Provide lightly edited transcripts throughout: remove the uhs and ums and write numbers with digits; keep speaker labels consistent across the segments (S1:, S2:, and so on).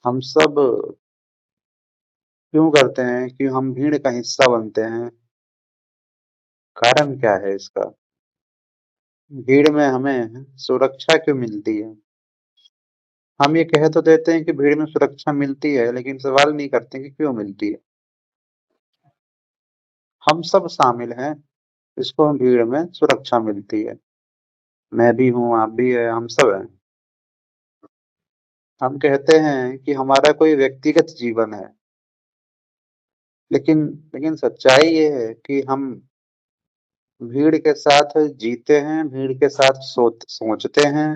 S1: हम सब क्यों करते हैं कि हम भीड़ का हिस्सा बनते हैं? कारण क्या है इसका? भीड़ में हमें सुरक्षा क्यों मिलती है? हम ये कह तो देते हैं कि भीड़ में सुरक्षा मिलती है, लेकिन सवाल नहीं करते कि क्यों मिलती है। हम सब शामिल हैं, इसको भीड़ में सुरक्षा मिलती है। मैं भी हूँ, आप भी है, हम सब हैं। हम कहते हैं कि हमारा कोई व्यक्तिगत जीवन है, लेकिन लेकिन सच्चाई ये है कि हम भीड़ के साथ जीते हैं, भीड़ के साथ सोचते हैं।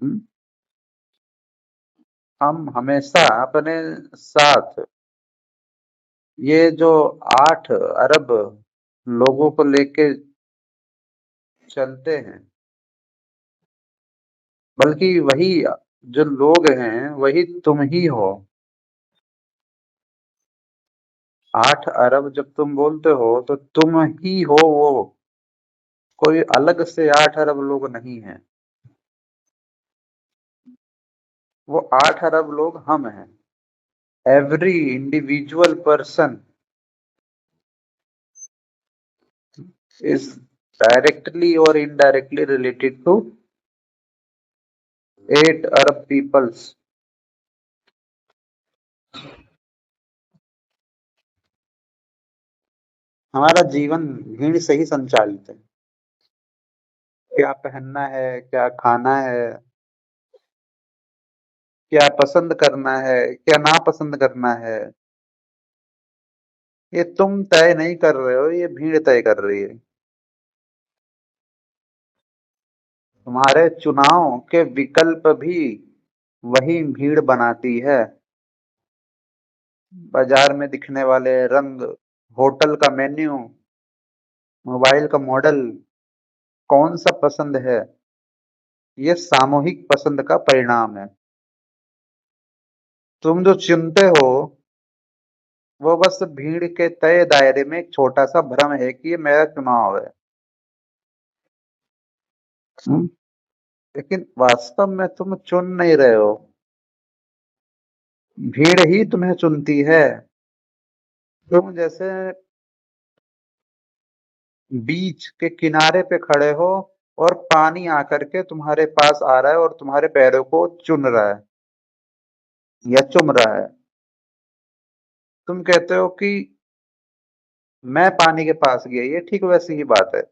S1: हम्म? हम हमेशा अपने साथ ये जो 8 अरब लोगों को लेके चलते हैं, बल्कि वही जो लोग हैं वही तुम ही हो। 8 अरब जब तुम बोलते हो तो तुम ही हो वो, कोई अलग से 8 अरब लोग नहीं है। वो 8 अरब लोग हम हैं। Every individual person is directly or indirectly related to 8 Arab peoples. हमारा जीवन भीड़ से ही संचालित है। क्या पहनना है, क्या खाना है, क्या पसंद करना है, क्या नापसंद करना है, ये तुम तय नहीं कर रहे हो, ये भीड़ तय कर रही है। तुम्हारे चुनाव के विकल्प भी वही भीड़ बनाती है। बाजार में दिखने वाले रंग, होटल का मेन्यू, मोबाइल का मॉडल, कौन सा पसंद है, ये सामूहिक पसंद का परिणाम है। तुम जो चुनते हो वो बस भीड़ के तय दायरे में एक छोटा सा भ्रम है कि ये मेरा चुनाव है। हम्म? लेकिन वास्तव में तुम चुन नहीं रहे हो, भीड़ ही तुम्हें चुनती है। तुम जैसे बीच के किनारे पे खड़े हो और पानी आकर के तुम्हारे पास आ रहा है और तुम्हारे पैरों को चुन रहा है या चुम रहा है। तुम कहते हो कि मैं पानी के पास गया, ये ठीक वैसी ही बात है।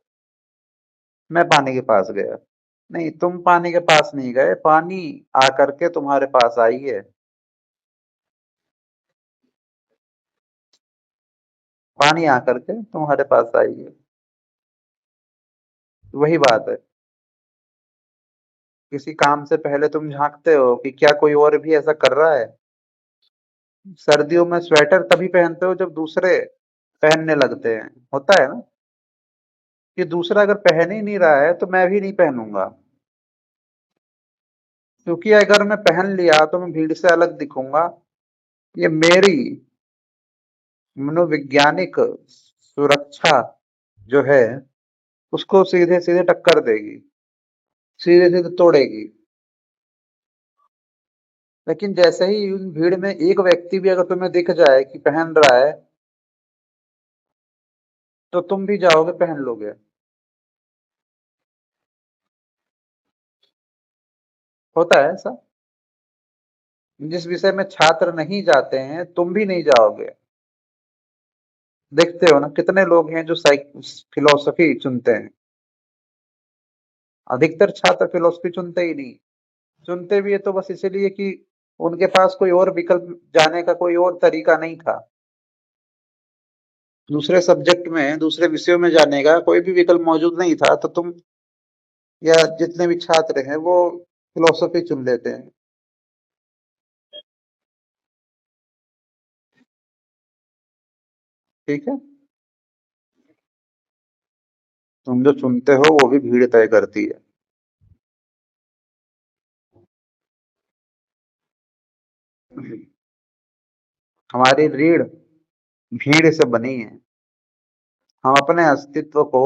S1: मैं पानी के पास गया, नहीं, तुम पानी के पास नहीं गए, पानी आकर के तुम्हारे पास आई है। पानी आकर के तुम्हारे पास आई है, वही बात है। किसी काम से पहले तुम झांकते हो कि क्या कोई और भी ऐसा कर रहा है। सर्दियों में स्वेटर तभी पहनते हो जब दूसरे पहनने लगते हैं, होता है ना, कि दूसरा अगर पहन ही नहीं रहा है तो मैं भी नहीं पहनूंगा, क्योंकि अगर मैं पहन लिया तो मैं भीड़ से अलग दिखूंगा। ये मेरी मनोवैज्ञानिक सुरक्षा जो है उसको सीधे सीधे टक्कर देगी, सीधे सीधे तोड़ेगी। लेकिन जैसे ही उस भीड़ में एक व्यक्ति भी अगर तुम्हें दिख जाए कि पहन रहा है, तो तुम भी जाओगे, पहन लोगे। होता है ऐसा। जिस विषय में छात्र नहीं जाते हैं तुम भी नहीं जाओगे। देखते हो ना कितने लोग हैं जो फिलोसफी चुनते हैं। अधिकतर छात्र फिलोसफी चुनते ही नहीं। चुनते भी है तो बस इसीलिए कि उनके पास कोई और विकल्प, जाने का कोई और तरीका नहीं था। दूसरे सब्जेक्ट में, दूसरे विषयों में जाने का कोई भी विकल्प मौजूद नहीं था, तो तुम या जितने भी छात्र हैं वो फिलोसफी चुन लेते हैं। ठीक है। तुम जो चुनते हो वो भी भीड़ तय करती है। हमारी रीढ़ भीड़ से बनी है। हम अपने अस्तित्व को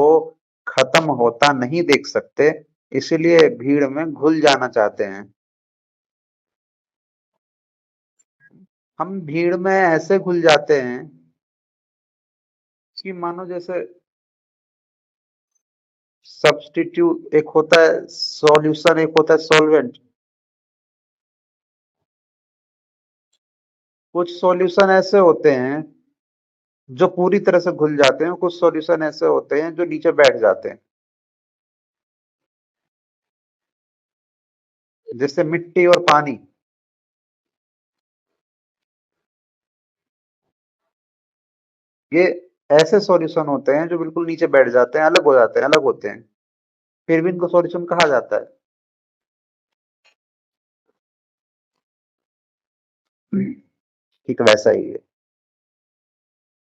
S1: खत्म होता नहीं देख सकते, इसीलिए भीड़ में घुल जाना चाहते हैं। हम भीड़ में ऐसे घुल जाते हैं कि मानो जैसे सब्स्टिट्यूट एक होता है सॉल्यूशन, एक होता है सॉल्वेंट। कुछ सॉल्यूशन ऐसे होते हैं जो पूरी तरह से घुल जाते हैं, कुछ सॉल्यूशन ऐसे होते हैं जो नीचे बैठ जाते हैं, जैसे मिट्टी और पानी। ये ऐसे सॉल्यूशन होते हैं जो बिल्कुल नीचे बैठ जाते हैं, अलग हो जाते हैं, अलग होते हैं, फिर भी इनको सॉल्यूशन कहा जाता है। ठीक वैसा ही है।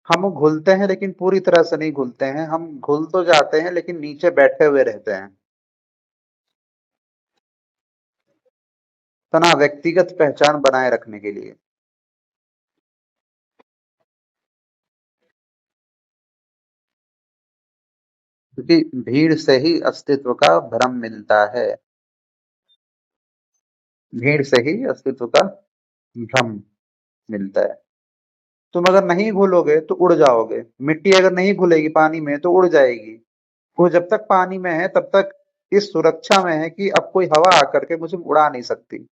S1: हम घुलते हैं लेकिन पूरी तरह से नहीं घुलते हैं, हम घुल तो जाते हैं लेकिन नीचे बैठे हुए रहते हैं। तना व्यक्तिगत पहचान बनाए रखने के लिए। क्योंकि भीड़ से ही अस्तित्व का भ्रम मिलता है। भीड़ से ही अस्तित्व का भ्रम मिलता है। तुम अगर नहीं घुलोगे तो उड़ जाओगे, मिट्टी अगर नहीं घुलेगी पानी में तो उड़ जाएगी। वो जब तक पानी में है तब तक इस सुरक्षा में है कि अब कोई हवा आकर के मुझे उड़ा नहीं सकती।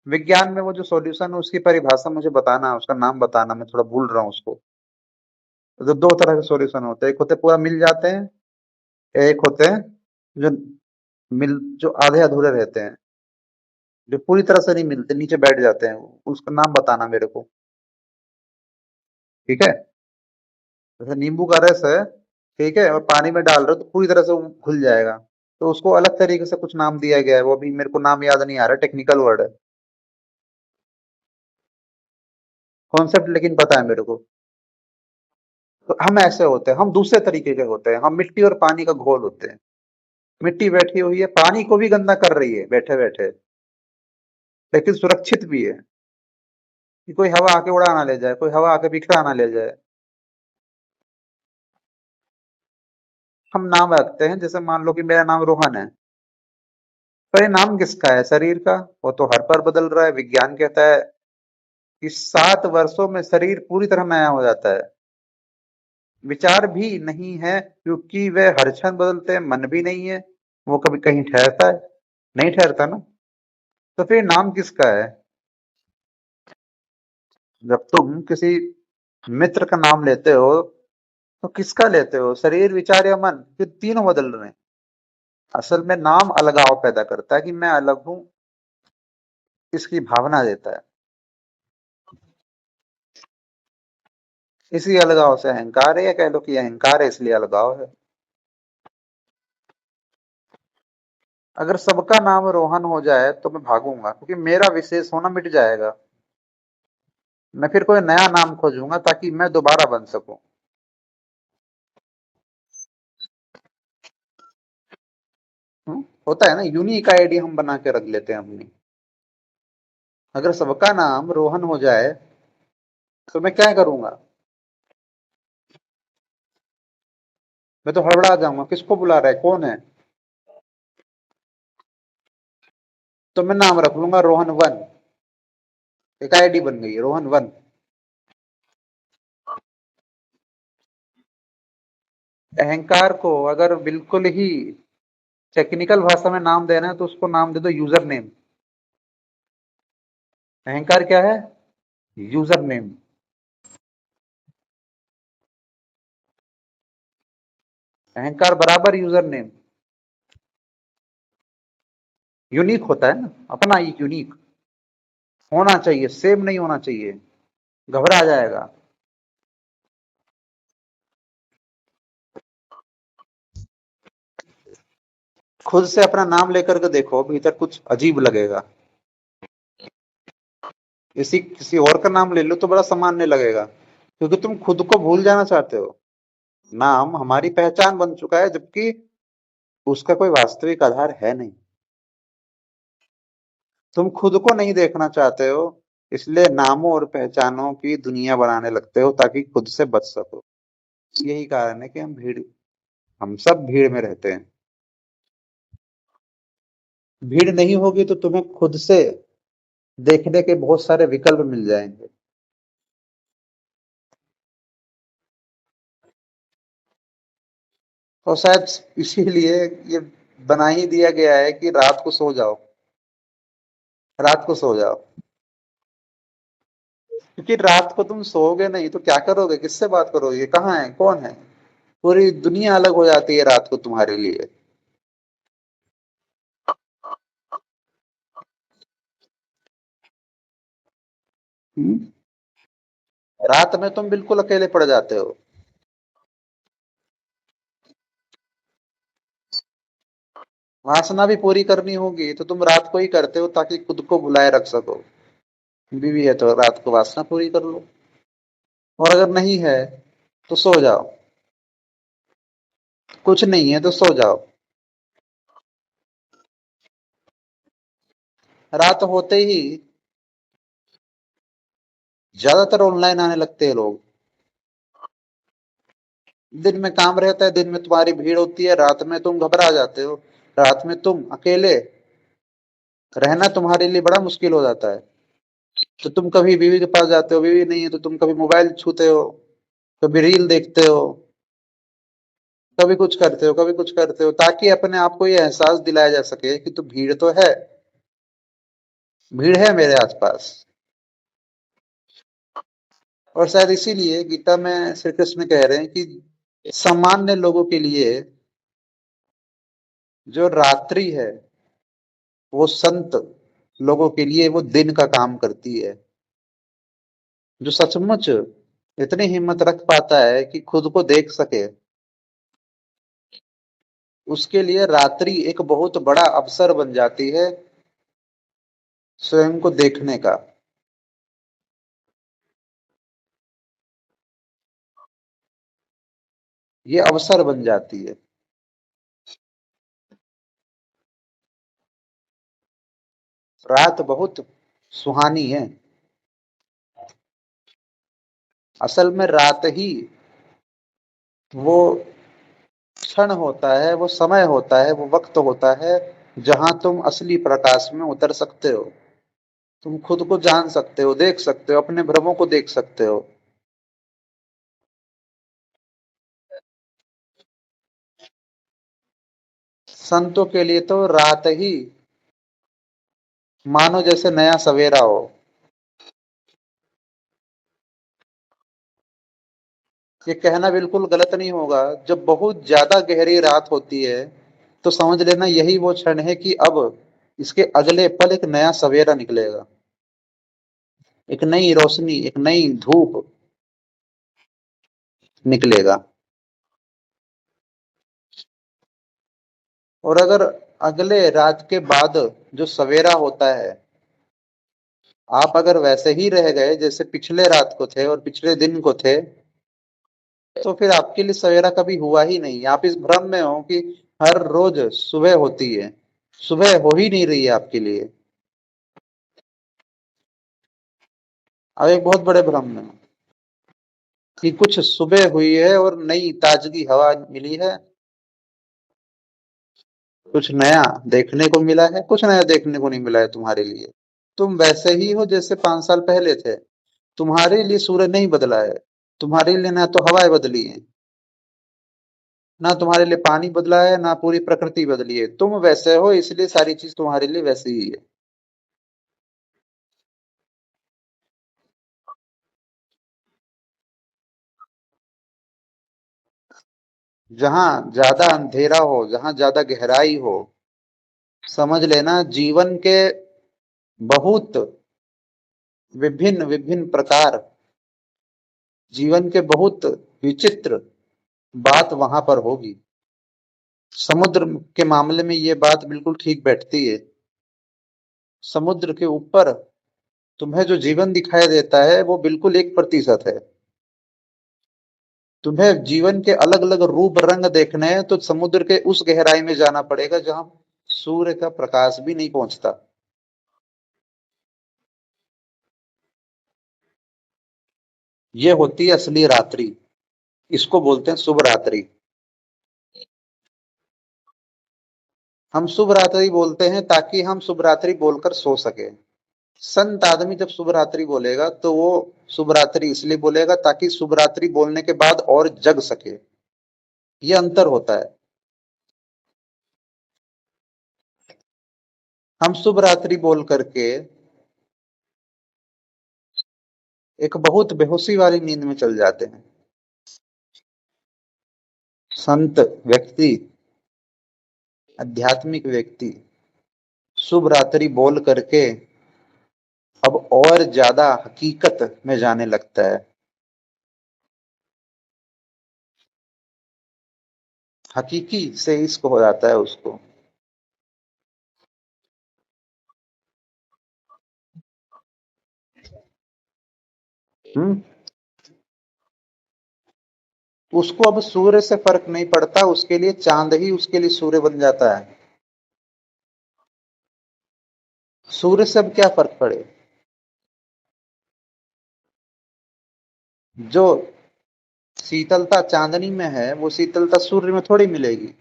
S1: विज्ञान में वो जो सॉल्यूशन है उसकी परिभाषा मुझे बताना, उसका नाम बताना, मैं थोड़ा भूल रहा हूँ उसको। तो दो तरह के सॉल्यूशन होते हैं, एक होते हैं पूरा मिल जाते हैं, एक होते हैं जो जो आधे अधूरे रहते हैं, जो पूरी तरह से नहीं मिलते, नीचे बैठ जाते हैं। उसका नाम बताना मेरे को। ठीक है। जैसे नींबू का रस है, ठीक है, और पानी में डाल रहे हो तो पूरी तरह से वो घुल जाएगा। तो उसको अलग तरीके से कुछ नाम दिया गया है, वो अभी मेरे को नाम याद नहीं आ रहा, टेक्निकल वर्ड है। कॉन्सेप्ट लेकिन पता है मेरे को। तो हम ऐसे होते हैं, हम दूसरे तरीके के होते हैं, हम मिट्टी और पानी का घोल होते हैं। मिट्टी बैठी हुई है, पानी को भी गंदा कर रही है बैठे बैठे, लेकिन सुरक्षित भी है कि कोई हवा आके उड़ा ना ले जाए, कोई हवा आके बिखरा ना ले जाए। हम नाम रखते हैं, जैसे मान लो कि मेरा नाम रोहन है, तो ये नाम किसका है? शरीर का। वो तो हर पर बदल रहा है। विज्ञान कहता है कि 7 वर्षों में शरीर पूरी तरह नया हो जाता है। विचार भी नहीं है क्योंकि वे हर क्षण बदलते हैं, मन भी नहीं है, वो कभी कहीं ठहरता है? नहीं ठहरता ना। तो फिर नाम किसका है? जब तुम किसी मित्र का नाम लेते हो तो किसका लेते हो? शरीर, विचार या मन? फिर तीनों बदल रहे हैं। असल में नाम अलगाव पैदा करता है कि मैं अलग हूं, इसकी भावना देता है। इसी अलगाव से अहंकार है, या कह लो कि अहंकार है इसलिए अलगाव है। अगर सबका नाम रोहन हो जाए तो मैं भागूंगा, क्योंकि मेरा विशेष होना मिट जाएगा। मैं फिर कोई नया नाम खोजूंगा ताकि मैं दोबारा बन सकूं। होता है ना, यूनिक आईडी हम बना के रख लेते हैं अपनी। अगर सबका नाम रोहन हो जाए तो मैं क्या करूंगा? मैं तो हड़बड़ा जाऊंगा, किसको बुला रहा है, कौन है? तो मैं नाम रख लूंगा रोहन वन। एक आईडी बन गई रोहन वन। अहंकार को अगर बिल्कुल ही टेक्निकल भाषा में नाम देना है तो उसको नाम दे दो यूजर नेम। अहंकार क्या है? User name. अहंकार बराबर यूजर नेम। यूनिक होता है ना, अपना एक यूनिक होना चाहिए, सेम नहीं होना चाहिए, घबरा जाएगा। खुद से अपना नाम लेकर के देखो, भीतर कुछ अजीब लगेगा। इसी किसी और का नाम ले लो तो बड़ा सामान्य लगेगा, क्योंकि तुम खुद को भूल जाना चाहते हो। नाम हमारी पहचान बन चुका है, जबकि उसका कोई वास्तविक आधार है नहीं। तुम खुद को नहीं देखना चाहते हो, इसलिए नामों और पहचानों की दुनिया बनाने लगते हो ताकि खुद से बच सको। यही कारण है कि हम सब भीड़ में रहते हैं। भीड़ नहीं होगी तो तुम्हें खुद से देखने के बहुत सारे विकल्प मिल जाएंगे। और शायद इसीलिए ये बना ही दिया गया है कि रात को सो जाओ, रात को सो जाओ। क्योंकि रात को तुम सोओगे नहीं तो क्या करोगे, किससे बात करोगे, कहाँ है, कौन है? पूरी दुनिया अलग हो जाती है रात को तुम्हारे लिए। हम्म? रात में तुम बिल्कुल अकेले पड़ जाते हो। वासना भी पूरी करनी होगी तो तुम रात को ही करते हो ताकि खुद को बुलाए रख सको। बीवी है तो रात को वासना पूरी कर लो। और अगर नहीं है तो सो जाओ। कुछ नहीं है तो सो जाओ। रात होते ही ज्यादातर ऑनलाइन आने लगते हैं लोग। दिन में काम रहता है, दिन में तुम्हारी भीड़ होती है, रात में तुम घबरा जाते हो। रात में तुम अकेले रहना तुम्हारे लिए बड़ा मुश्किल हो जाता है। तो तुम कभी बीवी के पास जाते हो, बीवी नहीं है तो तुम कभी मोबाइल छूते हो, कभी रील देखते हो, कभी कुछ करते हो, कभी कुछ करते हो, ताकि अपने आप को ये एहसास दिलाया जा सके कि तो भीड़ तो है, भीड़ है मेरे आसपास। और शायद इसीलिए गीता में श्री कृष्ण कह रहे हैं कि सामान्य लोगों के लिए जो रात्रि है वो संत लोगों के लिए वो दिन का काम करती है। जो सचमुच इतनी हिम्मत रख पाता है कि खुद को देख सके, उसके लिए रात्रि एक बहुत बड़ा अवसर बन जाती है स्वयं को देखने का। ये अवसर बन जाती है। रात बहुत सुहानी है। असल में रात ही वो क्षण होता है, वो समय होता है, वो वक्त होता है जहां तुम असली प्रकाश में उतर सकते हो। तुम खुद को जान सकते हो, देख सकते हो, अपने भ्रमों को देख सकते हो। संतों के लिए तो रात ही मानो जैसे नया सवेरा हो। ये कहना बिल्कुल गलत नहीं होगा। जब बहुत ज्यादा गहरी रात होती है तो समझ लेना यही वो क्षण है कि अब इसके अगले पल एक नया सवेरा निकलेगा, एक नई रोशनी, एक नई धूप निकलेगा। और अगर अगले रात के बाद जो सवेरा होता है, आप अगर वैसे ही रह गए जैसे पिछले रात को थे और पिछले दिन को थे, तो फिर आपके लिए सवेरा कभी हुआ ही नहीं। आप इस भ्रम में हो कि हर रोज सुबह होती है। सुबह हो ही नहीं रही है आपके लिए। अब एक बहुत बड़े भ्रम में हो कि कुछ सुबह हुई है और नई ताजगी हवा मिली है, कुछ नया देखने को मिला है। कुछ नया देखने को नहीं मिला है तुम्हारे लिए। तुम वैसे ही हो जैसे 5 साल पहले थे। तुम्हारे लिए सूरज नहीं बदला है। तुम्हारे लिए ना तो हवाएं बदली हैं, ना तुम्हारे लिए पानी बदला है, ना पूरी प्रकृति बदली है। तुम वैसे हो इसलिए सारी चीज तुम्हारे लिए वैसी ही है। जहां ज्यादा अंधेरा हो, जहां ज्यादा गहराई हो, समझ लेना जीवन के बहुत विभिन्न विभिन्न प्रकार, जीवन के बहुत विचित्र बात वहां पर होगी। समुद्र के मामले में ये बात बिल्कुल ठीक बैठती है। समुद्र के ऊपर तुम्हें जो जीवन दिखाई देता है वो बिल्कुल 1% है। तुम्हें जीवन के अलग अलग रूप रंग देखने हैं तो समुद्र के उस गहराई में जाना पड़ेगा जहां सूर्य का प्रकाश भी नहीं पहुंचता। ये होती है असली रात्रि। इसको बोलते हैं शुभ रात्रि। हम शुभ रात्रि बोलते हैं ताकि हम शुभ रात्रि बोलकर सो सके। संत आदमी जब शुभ रात्रि बोलेगा तो वो शुभ रात्रि इसलिए बोलेगा ताकि शुभ रात्रि बोलने के बाद और जग सके। ये अंतर होता है। हम शुभ रात्रि बोल करके एक बहुत बेहोशी वाली नींद में चल जाते हैं। संत व्यक्ति, आध्यात्मिक व्यक्ति शुभ रात्रि बोल करके अब और ज्यादा हकीकत में जाने लगता है। हकीकी से इश्क हो जाता है उसको। हम्म। उसको अब सूर्य से फर्क नहीं पड़ता, उसके लिए चांद ही उसके लिए सूर्य बन जाता है। सूर्य से अब क्या फर्क पड़े। जो शीतलता चांदनी में है वो शीतलता सूर्य में थोड़ी मिलेगी।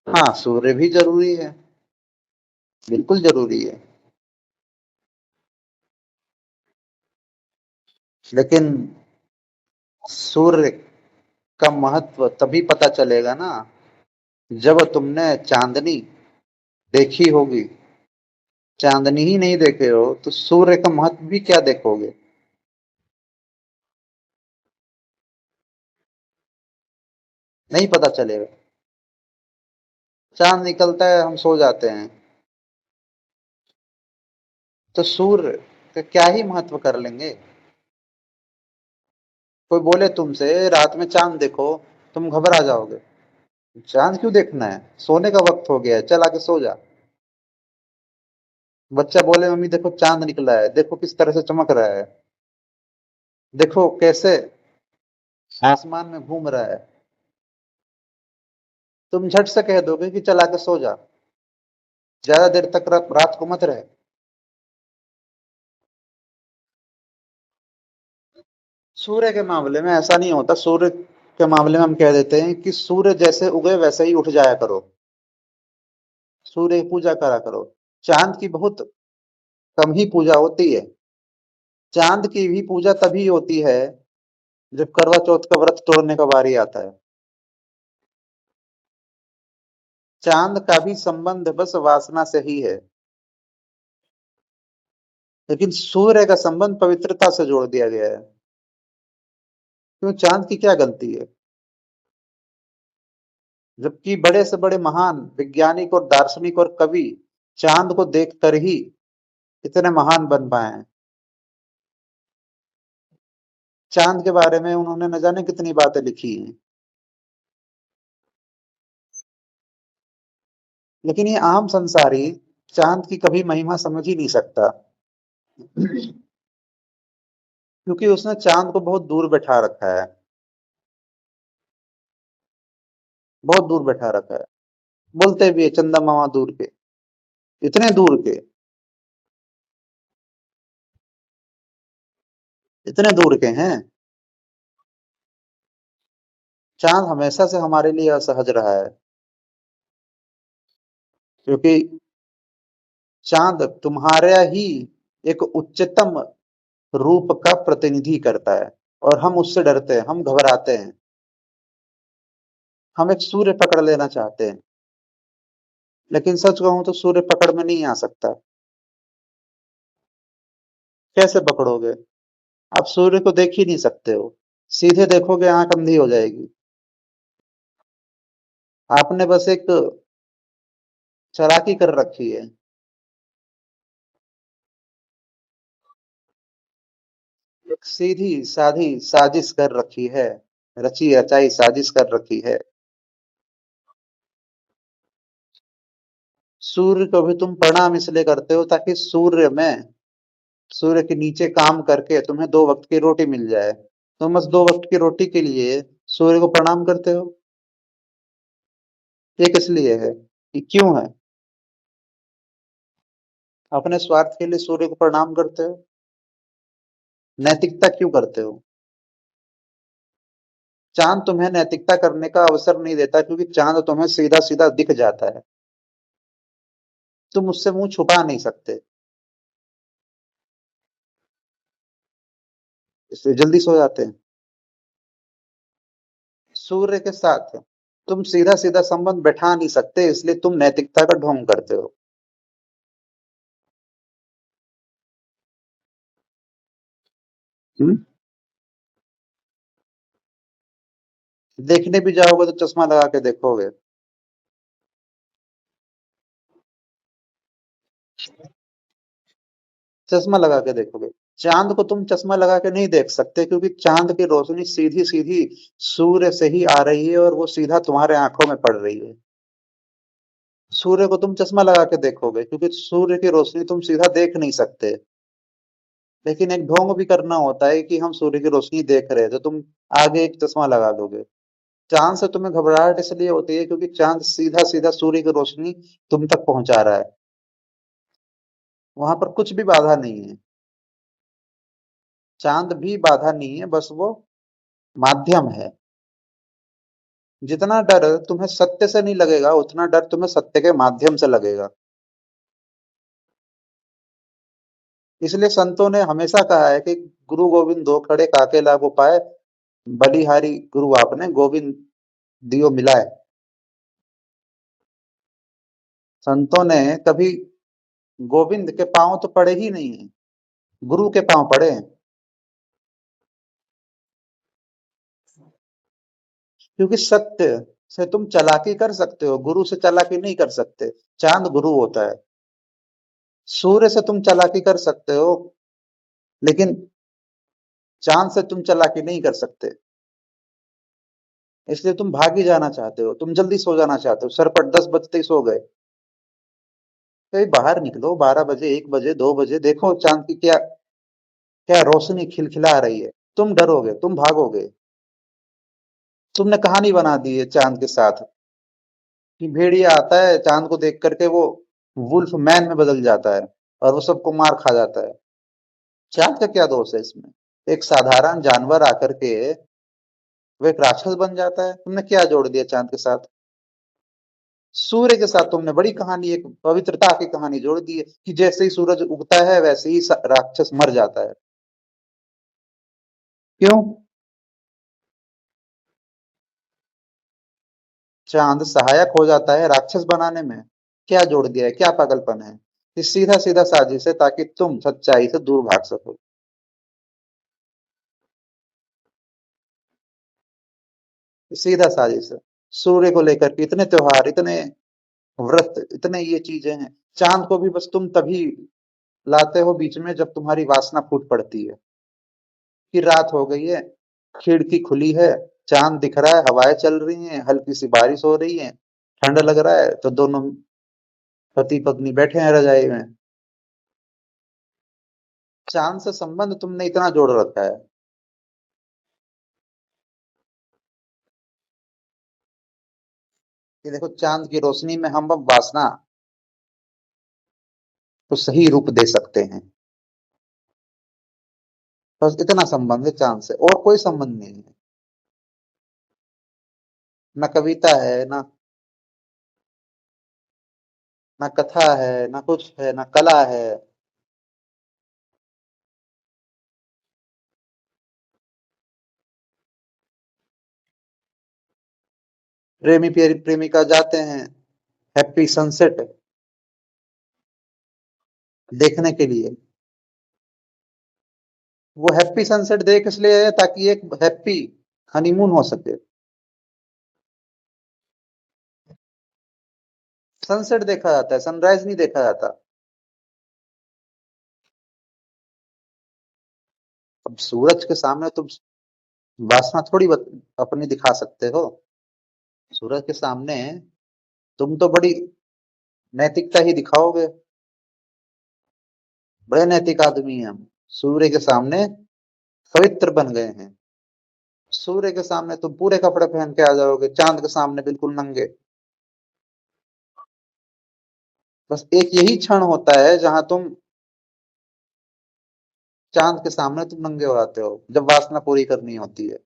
S1: हाँ, सूर्य भी जरूरी है, बिल्कुल जरूरी है। लेकिन सूर्य का महत्व तभी पता चलेगा ना जब तुमने चांदनी देखी होगी। चांदनी ही नहीं देखे हो तो सूर्य का महत्व भी क्या देखोगे। नहीं पता चलेगा। चांद निकलता है हम सो जाते हैं, तो सूर्य का क्या ही महत्व कर लेंगे। कोई बोले तुमसे रात में चांद देखो, तुम घबरा जाओगे। चांद क्यों देखना है, सोने का वक्त हो गया है, चल आके सो जा। बच्चा बोले मम्मी देखो चांद निकला है, देखो किस तरह से चमक रहा है, देखो कैसे आसमान में घूम रहा है। तुम झट से कह दोगे कि चल आके सो जा, ज्यादा देर तक रात को मत रहे। सूर्य के मामले में ऐसा नहीं होता। सूर्य के मामले में हम कह देते हैं कि सूर्य जैसे उगे वैसे ही उठ जाया करो, सूर्य की पूजा करा करो। चांद की बहुत कम ही पूजा होती है। चांद की भी पूजा तभी होती है जब करवा चौथ का व्रत तोड़ने का बारी आता है। चांद का भी संबंध बस वासना से ही है, लेकिन सूर्य का संबंध पवित्रता से जोड़ दिया गया है। क्यों, चांद की क्या गलती है। जबकि बड़े से बड़े महान वैज्ञानिक और दार्शनिक और कवि चांद को देखकर ही इतने महान बन पाए हैं। चांद के बारे में उन्होंने न जाने कितनी बातें लिखी हैं, लेकिन ये आम संसारी चांद की कभी महिमा समझ ही नहीं सकता। क्योंकि उसने चांद को बहुत दूर बैठा रखा है, बहुत दूर बैठा रखा है। बोलते भी है चंदा मामा दूर के, इतने दूर के, इतने दूर के हैं। चांद हमेशा से हमारे लिए असहज रहा है, क्योंकि चांद तुम्हारा ही एक उच्चतम रूप का प्रतिनिधि करता है। और हम उससे डरते हैं, हम घबराते हैं, हम एक सूर्य पकड़ लेना चाहते हैं। लेकिन सच कहूं तो सूर्य पकड़ में नहीं आ सकता। कैसे पकड़ोगे, आप सूर्य को देख ही नहीं सकते हो। सीधे देखोगे आंख अंधी हो जाएगी। आपने बस एक चालाकी कर रखी है। एक सीधी साधी साजिश कर रखी है, रची रचाई साजिश कर रखी है। सूर्य को भी तुम प्रणाम इसलिए करते हो ताकि सूर्य के नीचे काम करके तुम्हें 2 वक्त की रोटी मिल जाए। तुम बस 2 वक्त की रोटी के लिए सूर्य को प्रणाम करते हो। ये किस लिए है, ये क्यों है। अपने स्वार्थ के लिए सूर्य को प्रणाम करते हो। नैतिकता क्यों करते हो? चांद तुम्हें नैतिकता करने का अवसर नहीं देता, क्योंकि चांद तुम्हें सीधा सीधा दिख जाता है। तुम उससे मुंह छुपा नहीं सकते, इसलिए जल्दी सो जाते हैं। सूर्य के साथ तुम सीधा सीधा संबंध बैठा नहीं सकते, इसलिए तुम नैतिकता का ढोंग करते हो। हम्म? देखने भी जाओगे तो चश्मा लगा के देखोगे। चश्मा लगा के देखोगे। चांद को तुम चश्मा लगा के नहीं देख सकते, क्योंकि चांद की रोशनी सीधी सीधी सूर्य से ही आ रही है, और वो सीधा तुम्हारे आंखों में पड़ रही है। सूर्य को तुम चश्मा लगा के देखोगे, क्योंकि सूर्य की रोशनी तुम सीधा देख नहीं सकते। लेकिन एक ढोंग भी करना होता है कि हम सूर्य की रोशनी देख रहे हैं, तो तुम आगे एक चश्मा लगा दोगे। चांद से तुम्हें घबराहट इसलिए होती है क्योंकि चांद सीधा सीधा सूर्य की रोशनी तुम तक पहुंचा रहा है। वहां पर कुछ भी बाधा नहीं है। चांद भी बाधा नहीं है, बस वो माध्यम है। जितना डर तुम्हें सत्य से नहीं लगेगा, उतना डर तुम्हें सत्य के माध्यम से लगेगा। इसलिए संतों ने हमेशा कहा है कि गुरु गोविंद दो खड़े काके लागो पाए, बलिहारी गुरु आपने गोविंद दियो मिलाए। संतों ने कभी गोविंद के पांव तो पड़े ही नहीं है, गुरु के पांव पड़े हैं। क्योंकि सत्य से तुम चालाकी कर सकते हो, गुरु से चालाकी नहीं कर सकते। चांद गुरु होता है। सूर्य से तुम चालाकी कर सकते हो, लेकिन चांद से तुम चालाकी नहीं कर सकते। इसलिए तुम भागी जाना चाहते हो, तुम जल्दी सो जाना चाहते हो, सरपट 10 बजते ही सो गए। कहीं बाहर निकलो, 12 बजे, 1 बजे, 2 बजे, देखो चांद की क्या क्या रोशनी खिलखिला रही है। तुम डरोगे, तुम भागोगे। तुमने कहानी बना दी है चांद के साथ, कि भेड़िया आता है चांद को देख करके, वो वुल्फ मैन में बदल जाता है और वो सबको मार खा जाता है। चांद का क्या दोष है इसमें? एक साधारण जानवर आकर के वो एक राक्षस बन जाता है। तुमने क्या जोड़ दिया चांद के साथ? सूर्य के साथ तुमने बड़ी कहानी, एक पवित्रता की कहानी जोड़ दी है, कि जैसे ही सूरज उगता है वैसे ही राक्षस मर जाता है। क्यों? चांद सहायक हो जाता है राक्षस बनाने में। क्या जोड़ दिया है, क्या पागलपन है? ये सीधा सीधा साजिश है, ताकि तुम सच्चाई से दूर भाग सको। ये सीधा साजिश है। सूर्य को लेकर के इतने त्योहार, इतने व्रत, इतने ये चीजें हैं। चांद को भी बस तुम तभी लाते हो बीच में जब तुम्हारी वासना फूट पड़ती है, कि रात हो गई है, खिड़की खुली है, चांद दिख रहा है, हवाएं चल रही हैं, हल्की सी बारिश हो रही है, ठंड लग रहा है, तो दोनों पति पत्नी बैठे हैं रजाई में। चांद से संबंध तुमने इतना जोड़ रखा है कि देखो चांद की रोशनी में हम अब वासना को सही रूप दे सकते हैं। बस इतना संबंध है चांद से, और कोई संबंध नहीं है। न कविता है, न कथा है, न कुछ है, न कला है। प्रेमी प्रेमिका जाते हैं हैप्पी सनसेट देखने के लिए। वो हैप्पी सनसेट देख इसलिए है ताकि एक हैप्पी हनीमून हो सके। सनसेट देखा जाता है, सनराइज नहीं देखा जाता। अब सूरज के सामने तुम वासना थोड़ी अपनी दिखा सकते हो। सूरज के सामने तुम तो बड़ी नैतिकता ही दिखाओगे। बड़े नैतिक आदमी हैं हम। सूर्य के सामने पवित्र बन गए हैं। सूर्य के सामने तुम पूरे कपड़े पहन के आ जाओगे, चांद के सामने बिल्कुल नंगे। बस एक यही क्षण होता है जहां तुम चांद के सामने तुम नंगे हो जाते हो जब वासना पूरी करनी होती है।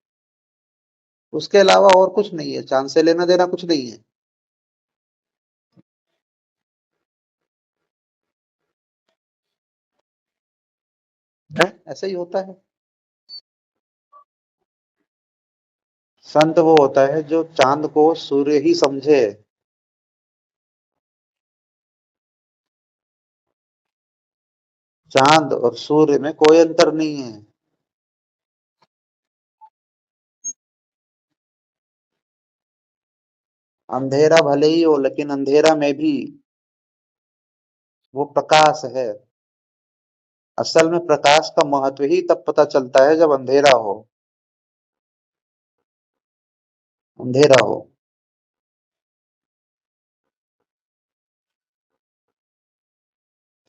S1: उसके अलावा और कुछ नहीं है, चांद से लेना देना कुछ नहीं है। ऐसा ही होता है। संत वो होता है जो चांद को सूर्य ही समझे। चांद और सूर्य में कोई अंतर नहीं है। अंधेरा भले ही हो, लेकिन अंधेरा में भी वो प्रकाश है। असल में प्रकाश का महत्व ही तब पता चलता है जब अंधेरा हो। अंधेरा हो।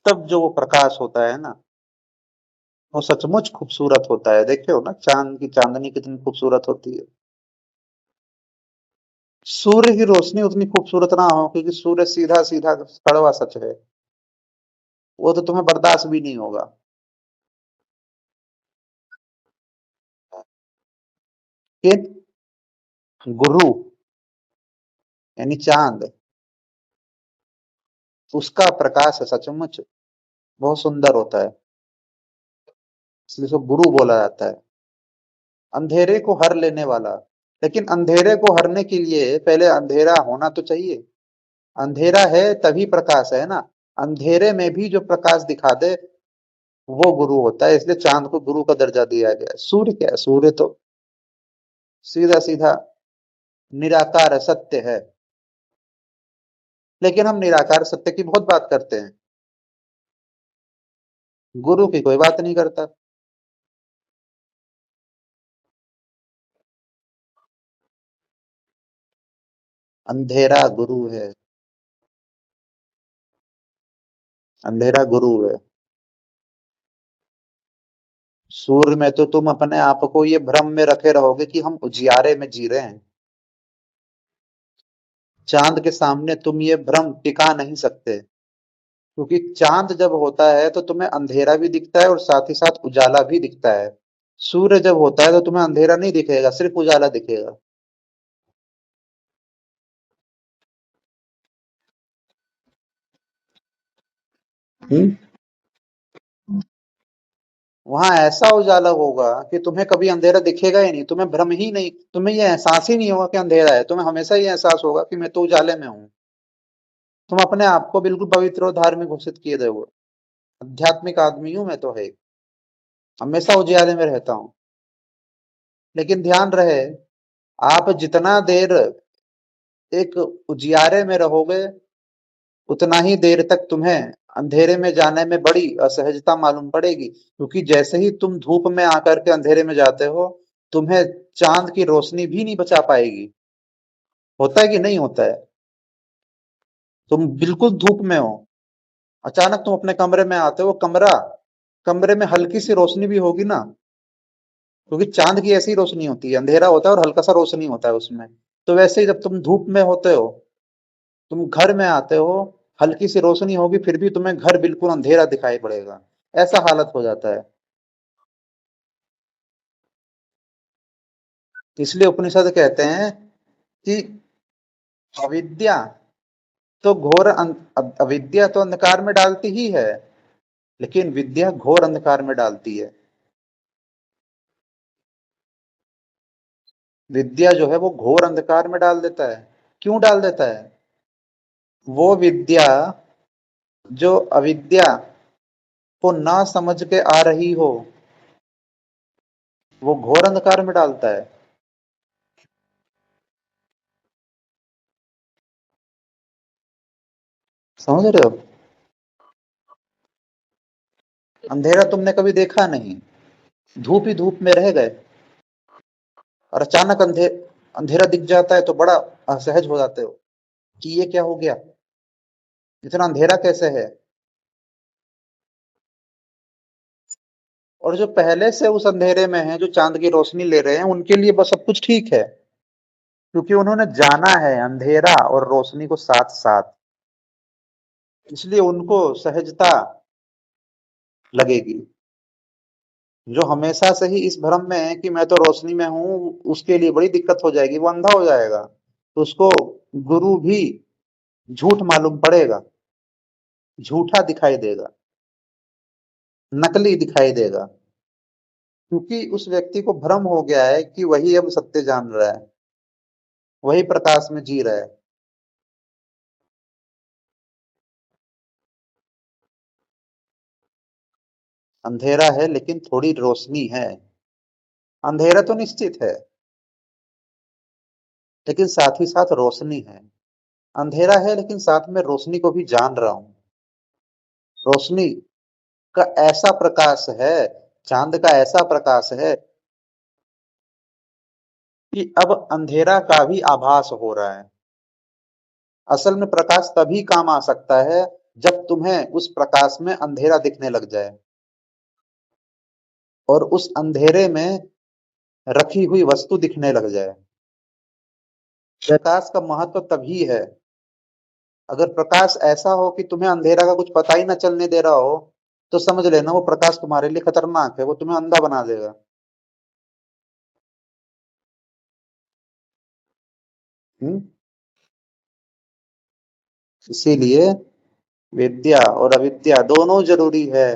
S1: तब जो वो प्रकाश होता है ना, वो सचमुच खूबसूरत होता है। देखे हो ना चांद की चांदनी कितनी खूबसूरत होती है। सूर्य की रोशनी उतनी खूबसूरत ना हो, क्योंकि सूर्य सीधा सीधा कड़वा सच है। वो तो तुम्हें बर्दाश्त भी नहीं होगा। कि गुरु यानी चांद, उसका प्रकाश है सचमुच बहुत सुंदर होता है, इसलिए उसको गुरु बोला जाता है। अंधेरे को हर लेने वाला। लेकिन अंधेरे को हरने के लिए पहले अंधेरा होना तो चाहिए। अंधेरा है तभी प्रकाश है ना। अंधेरे में भी जो प्रकाश दिखा दे वो गुरु होता है, इसलिए चांद को गुरु का दर्जा दिया गया है। सूर्य क्या है? सूर्य तो सीधा सीधा निराकार है, सत्य है। लेकिन हम निराकार सत्य की बहुत बात करते हैं, गुरु की कोई बात नहीं करता। अंधेरा गुरु है। अंधेरा गुरु है। सूर्य में तो तुम अपने आप को ये भ्रम में रखे रहोगे कि हम उजियारे में जी रहे हैं। चांद के सामने तुम ये भ्रम टिका नहीं सकते, क्योंकि चांद जब होता है तो तुम्हें अंधेरा भी दिखता है और साथ ही साथ उजाला भी दिखता है। सूर्य जब होता है तो तुम्हें अंधेरा नहीं दिखेगा, सिर्फ उजाला दिखेगा। हम्म। वहां ऐसा उजाला होगा कि तुम्हें कभी अंधेरा दिखेगा ही नहीं, तुम्हें भ्रम ही नहीं, तुम्हें ये एहसास ही नहीं होगा कि अंधेरा है। तुम्हें हमेशा ये एहसास होगा कि मैं तो उजाले में हूँ। तुम अपने आप को बिल्कुल पवित्र और धार्मिक घोषित किए दोगे। आध्यात्मिक आदमी हूं मैं तो है, हमेशा उजियारे में रहता हूँ। लेकिन ध्यान रहे, आप जितना देर एक उजियारे में रहोगे उतना ही देर तक तुम्हें अंधेरे में जाने में बड़ी असहजता मालूम पड़ेगी, क्योंकि जैसे ही तुम धूप में आकर के अंधेरे में जाते हो, तुम्हें चांद की रोशनी भी नहीं बचा पाएगी। होता है कि नहीं होता है? तुम बिल्कुल धूप में हो, अचानक तुम अपने कमरे में आते हो, कमरे में हल्की सी रोशनी भी होगी ना, क्योंकि चांद की ऐसी रोशनी होती है, अंधेरा होता है और हल्का सा रोशनी होता है उसमें। तो वैसे ही जब तुम धूप में होते हो, तुम घर में आते हो, हल्की सी रोशनी होगी फिर भी तुम्हें घर बिल्कुल अंधेरा दिखाई पड़ेगा। ऐसा हालत हो जाता है। इसलिए उपनिषद कहते हैं कि अविद्या तो अविद्या तो अंधकार में डालती ही है, लेकिन विद्या घोर अंधकार में डालती है। विद्या जो है वो घोर अंधकार में डाल देता है। क्यों डाल देता है? वो विद्या जो अविद्या को ना समझ के आ रही हो, वो घोर अंधकार में डालता है। समझ रहे हो? अंधेरा तुमने कभी देखा नहीं, धूप ही धूप में रह गए, और अचानक अंधेरा दिख जाता है तो बड़ा असहज हो जाते हो कि ये क्या हो गया, इतना अंधेरा कैसे है। और जो पहले से उस अंधेरे में है, जो चांद की रोशनी ले रहे हैं, उनके लिए बस सब कुछ ठीक है, क्योंकि उन्होंने जाना है अंधेरा और रोशनी को साथ साथ, इसलिए उनको सहजता लगेगी। जो हमेशा से ही इस भ्रम में है कि मैं तो रोशनी में हूँ, उसके लिए बड़ी दिक्कत हो जाएगी, वो अंधा हो जाएगा। तो उसको गुरु भी झूठ मालूम पड़ेगा, झूठा दिखाई देगा, नकली दिखाई देगा, क्योंकि उस व्यक्ति को भ्रम हो गया है कि वही अब सत्य जान रहा है, वही प्रकाश में जी रहा है। अंधेरा है लेकिन थोड़ी रोशनी है। अंधेरा तो निश्चित है, लेकिन साथ ही साथ रोशनी है। अंधेरा है लेकिन साथ में रोशनी को भी जान रहा हूं। रोशनी का ऐसा प्रकाश है, चांद का ऐसा प्रकाश है कि अब अंधेरा का भी आभास हो रहा है। असल में प्रकाश तभी काम आ सकता है जब तुम्हें उस प्रकाश में अंधेरा दिखने लग जाए, और उस अंधेरे में रखी हुई वस्तु दिखने लग जाए। प्रकाश का महत्व तभी है, अगर प्रकाश ऐसा हो कि तुम्हें अंधेरा का कुछ पता ही ना चलने दे रहा हो, तो समझ लेना वो प्रकाश तुम्हारे लिए खतरनाक है, वो तुम्हें अंधा बना देगा। हम्म। इसीलिए विद्या और अविद्या दोनों जरूरी है।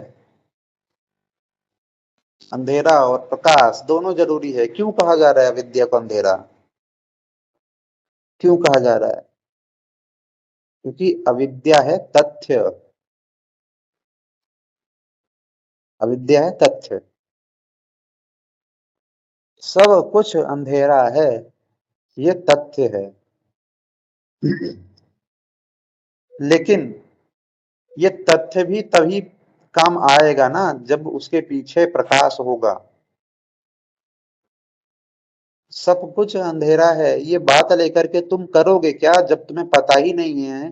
S1: अंधेरा और प्रकाश दोनों जरूरी है। क्यों कहा जा रहा है विद्या को अंधेरा? क्यों कहा जा रहा है? क्योंकि अविद्या है तथ्य, अविद्या है तथ्य। सब कुछ अंधेरा है, ये तथ्य है। लेकिन ये तथ्य भी तभी काम आएगा ना जब उसके पीछे प्रकाश होगा। सब कुछ अंधेरा है ये बात लेकर के तुम करोगे क्या जब तुम्हें पता ही नहीं है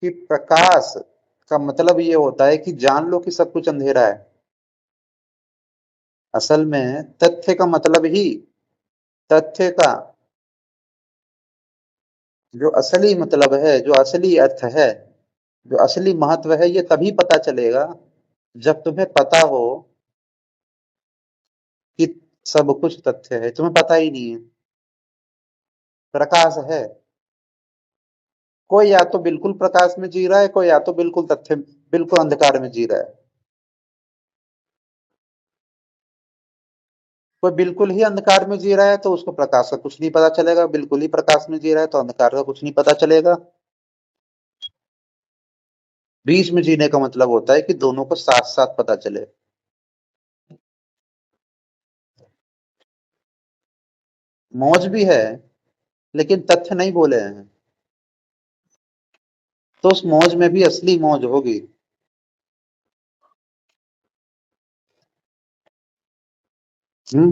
S1: कि प्रकाश का मतलब ये होता है कि जान लो कि सब कुछ अंधेरा है। असल में तथ्य का मतलब ही, तथ्य का जो असली मतलब है, जो असली अर्थ है, जो असली महत्व है, ये तभी पता चलेगा जब तुम्हें पता हो कि सब कुछ तथ्य है। तुम्हें पता ही नहीं है, प्रकाश है। कोई या तो बिल्कुल प्रकाश में जी रहा है, कोई या तो बिल्कुल तथ्य, बिल्कुल अंधकार में जी रहा है। कोई बिल्कुल ही अंधकार में जी रहा है तो उसको प्रकाश का कुछ नहीं पता चलेगा, बिल्कुल ही प्रकाश में जी रहा है तो अंधकार का कुछ नहीं पता चलेगा। बीच में जीने का मतलब होता है कि दोनों को साथ साथ पता चले। मौज भी है लेकिन तथ्य नहीं बोले हैं, तो उस मौज में भी असली मौज होगी। हम्म।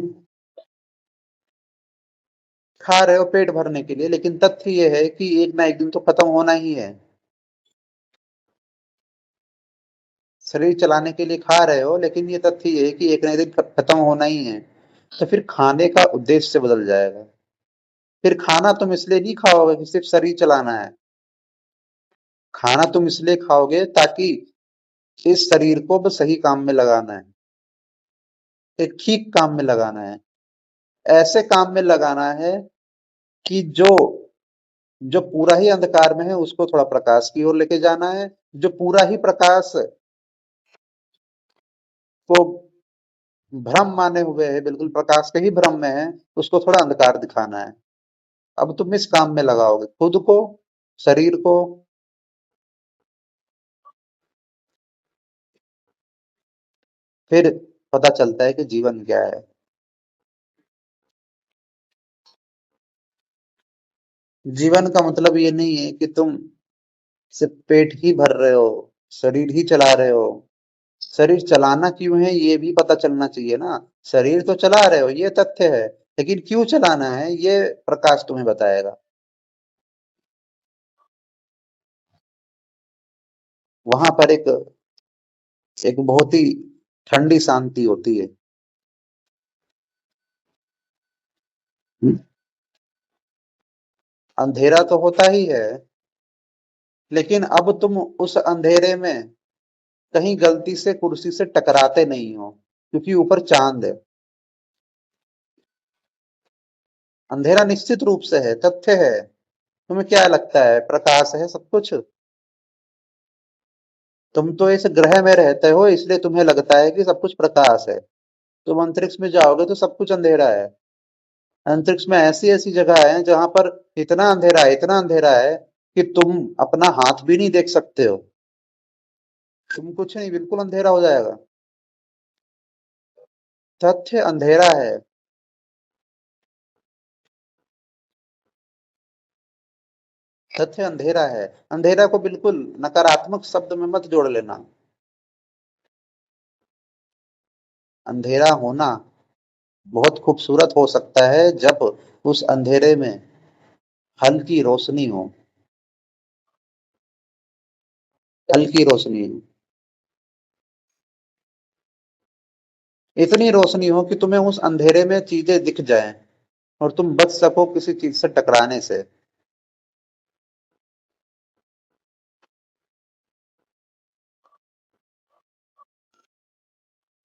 S1: खा रहे हो पेट भरने के लिए, लेकिन तथ्य ये है कि एक ना एक दिन तो खत्म होना ही है। शरीर चलाने के लिए खा रहे हो, लेकिन ये तथ्य ये है कि एक ना एक दिन खत्म होना ही है। तो फिर खाने का उद्देश्य बदल जाएगा। फिर खाना तुम इसलिए नहीं खाओगे कि सिर्फ शरीर चलाना है। खाना तुम इसलिए खाओगे ताकि इस शरीर को बस सही काम में लगाना है, एक ठीक काम में लगाना है। ऐसे काम में लगाना है कि जो पूरा ही अंधकार में है उसको थोड़ा प्रकाश की ओर लेके जाना है, जो पूरा ही प्रकाश को भ्रम माने हुए है, बिल्कुल प्रकाश के ही भ्रम में है, उसको थोड़ा अंधकार दिखाना है। अब तुम इस काम में लगाओगे खुद को, शरीर को, फिर पता चलता है कि जीवन क्या है। जीवन का मतलब ये नहीं है कि तुम सिर्फ पेट ही भर रहे हो, शरीर ही चला रहे हो। शरीर चलाना क्यों है ये भी पता चलना चाहिए ना। शरीर तो चला रहे हो ये तथ्य है, लेकिन क्यों चलाना है ये प्रकाश तुम्हें बताएगा। वहां पर एक एक बहुत ही ठंडी शांति होती है। अंधेरा तो होता ही है, लेकिन अब तुम उस अंधेरे में कहीं गलती से कुर्सी से टकराते नहीं हो, क्योंकि ऊपर चांद है। अंधेरा निश्चित रूप से है, तथ्य है। तुम्हें क्या लगता है प्रकाश है सब कुछ? तुम तो इस ग्रह में रहते हो, इसलिए तुम्हें लगता है कि सब कुछ प्रकाश है। तुम अंतरिक्ष में जाओगे तो सब कुछ अंधेरा है। अंतरिक्ष में ऐसी ऐसी जगह है जहां पर इतना अंधेरा है कि तुम अपना हाथ भी नहीं देख सकते हो। तुम कुछ नहीं, बिल्कुल अंधेरा हो जाएगा। तथ्य अंधेरा है। तथ्य अंधेरा है। अंधेरा को बिल्कुल नकारात्मक शब्द में मत जोड़ लेना। अंधेरा होना बहुत खूबसूरत हो सकता है जब उस अंधेरे में हल्की रोशनी हो। हल्की रोशनी हो, इतनी रोशनी हो कि तुम्हें उस अंधेरे में चीजें दिख जाएं और तुम बच सको किसी चीज से टकराने से।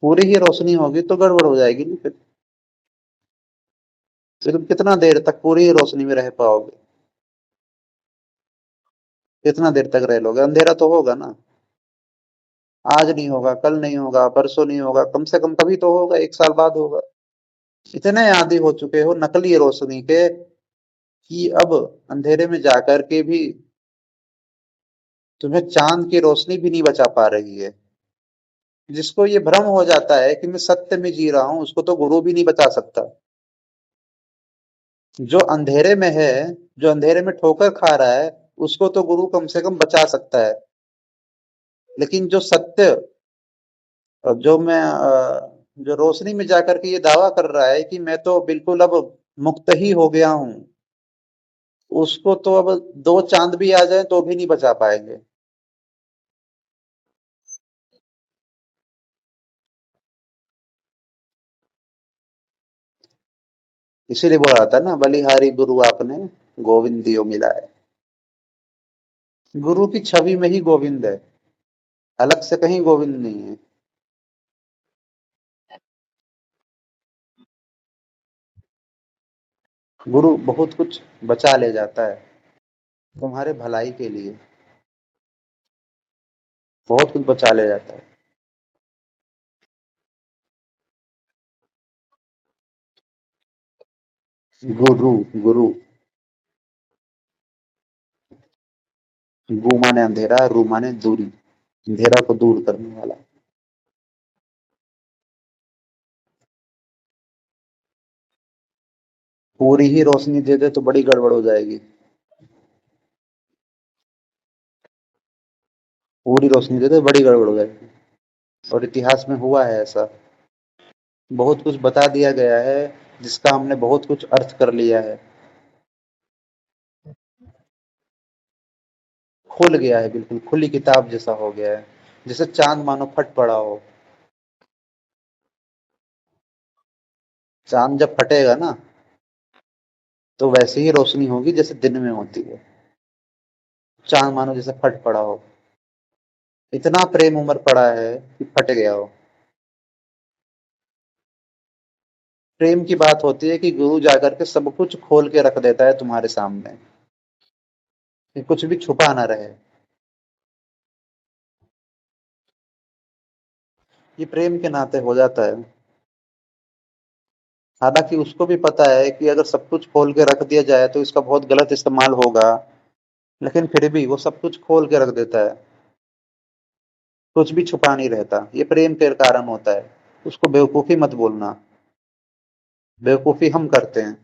S1: पूरी ही रोशनी होगी तो गड़बड़ हो जाएगी ना फिर तुम कितना देर तक पूरी ही रोशनी में रह पाओगे? कितना देर तक रह लोगे? अंधेरा तो होगा ना। आज नहीं होगा, कल नहीं होगा, परसों नहीं होगा, कम से कम कभी तो होगा, 1 साल बाद होगा। इतने आदी हो चुके हो नकली रोशनी के कि अब अंधेरे में जाकर के भी तुम्हें चांद की रोशनी भी नहीं बचा पा रही है। जिसको ये भ्रम हो जाता है कि मैं सत्य में जी रहा हूं, उसको तो गुरु भी नहीं बचा सकता। जो अंधेरे में है, जो अंधेरे में ठोकर खा रहा है, उसको तो गुरु कम से कम बचा सकता है। लेकिन जो सत्य, जो मैं जो रोशनी में जाकर के ये दावा कर रहा है कि मैं तो बिल्कुल अब मुक्त ही हो गया हूं, उसको तो अब 2 चांद भी आ जाए तो भी नहीं बचा पाएंगे। इसीलिए बोला जाता है ना, बलिहारी गुरु आपने गोविंद दियो मिलाए। गुरु की छवि में ही गोविंद है, अलग से कहीं गोविंद नहीं है। गुरु बहुत कुछ बचा ले जाता है तुम्हारे भलाई के लिए। बहुत कुछ बचा ले जाता है। गुरु, गुरु। गु माने अंधेरा, रू माने दूरी, अंधेरा को दूर करने वाला। पूरी ही रोशनी दे दे तो बड़ी गड़बड़ हो जाएगी। पूरी रोशनी दे दे बड़ी गड़बड़ हो जाएगी। और इतिहास में हुआ है ऐसा। बहुत कुछ बता दिया गया है जिसका हमने बहुत कुछ अर्थ कर लिया है। खुल गया है, बिल्कुल खुली किताब जैसा हो गया है। जैसे चांद मानो फट पड़ा हो। चांद जब फटेगा ना, तो वैसे ही रोशनी होगी जैसे दिन में होती है। चांद मानो जैसे फट पड़ा हो। इतना प्रेम उमड़ पड़ा है कि फट गया हो। प्रेम की बात होती है कि गुरु जाकर के सब कुछ खोल के रख देता है तुम्हारे सामने, कि कुछ भी छुपा ना रहे। ये प्रेम के नाते हो जाता है। हालांकि उसको भी पता है कि अगर सब कुछ खोल के रख दिया जाए तो इसका बहुत गलत इस्तेमाल होगा, लेकिन फिर भी वो सब कुछ खोल के रख देता है। कुछ भी छुपा नहीं रहता। ये प्रेम के कारण होता है। उसको बेवकूफी मत बोलना। बेवकूफी हम करते हैं।